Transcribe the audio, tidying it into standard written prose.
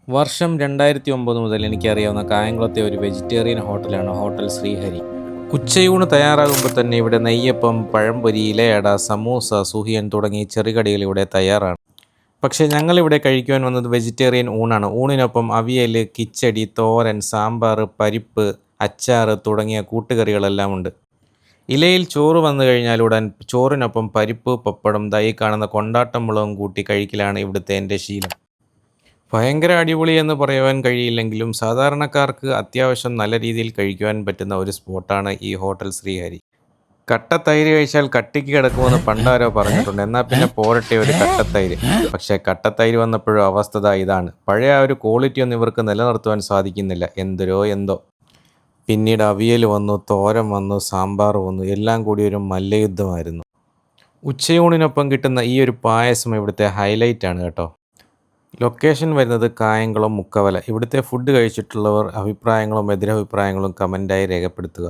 വർഷം 2009 മുതൽ എനിക്കറിയാവുന്ന കായംകുളത്തെ ഒരു വെജിറ്റേറിയൻ ഹോട്ടലാണ് ഹോട്ടൽ ശ്രീഹരി. ഉച്ചയൂണ് തയ്യാറാകുമ്പോൾ തന്നെ ഇവിടെ നെയ്യപ്പം, പഴംപൊരി, ഇലയട, സമൂസ, സുഹിയൻ തുടങ്ങി ചെറുകടികൾ ഇവിടെ തയ്യാറാണ്. പക്ഷേ ഞങ്ങളിവിടെ കഴിക്കുവാൻ വന്നത് വെജിറ്റേറിയൻ ഊണാണ്. ഊണിനൊപ്പം അവിയൽ, കിച്ചടി, തോരൻ, സാമ്പാർ, പരിപ്പ്, അച്ചാർ തുടങ്ങിയ കൂട്ടുകറികളെല്ലാം ഉണ്ട്. ഇലയിൽ ചോറ് വന്നു കഴിഞ്ഞാലുടൻ ചോറിനൊപ്പം പരിപ്പ്, പപ്പടം, ദാ ഈ കാണുന്ന കൊണ്ടാട്ടം മുളകും കൂട്ടി കഴിക്കലാണ് ഇവിടുത്തെ എൻ്റെ ശീലം. ഭയങ്കര അടിപൊളി എന്ന് പറയുവാൻ കഴിയില്ലെങ്കിലും സാധാരണക്കാർക്ക് അത്യാവശ്യം നല്ല രീതിയിൽ കഴിക്കുവാൻ പറ്റുന്ന ഒരു സ്പോട്ടാണ് ഈ ഹോട്ടൽ ശ്രീഹരി. കട്ടത്തൈര് കഴിച്ചാൽ കട്ടിക്ക് കിടക്കുമെന്ന് പണ്ടാരോ പറഞ്ഞിട്ടുണ്ട്. എന്നാൽ പിന്നെ പോരട്ടെ ഒരു കട്ടത്തൈര്. പക്ഷേ കട്ടത്തൈര് വന്നപ്പോഴും അവസ്ഥ ദാ ഇതാണ്. പഴയ ആ ഒരു ക്വാളിറ്റി ഒന്നും ഇവർക്ക് നിലനിർത്തുവാൻ സാധിക്കുന്നില്ല. എന്തോ. പിന്നീട് അവിയൽ വന്നു, തോരൻ വന്നു, സാമ്പാർ വന്നു, എല്ലാം കൂടി ഒരു മല്ലയുദ്ധമായിരുന്നു. ഉച്ചയൂണിനൊപ്പം കിട്ടുന്ന ഈ ഒരു പായസം ഇവിടുത്തെ ഹൈലൈറ്റ് ആണ് കേട്ടോ. ലൊക്കേഷൻ വരുന്നത് കായംകുളം മുക്കവല. ഇവിടുത്തെ ഫുഡ് കഴിച്ചിട്ടുള്ളവർ അഭിപ്രായങ്ങളും എതിരഭിപ്രായങ്ങളും കമൻറ്റായി രേഖപ്പെടുത്തുക.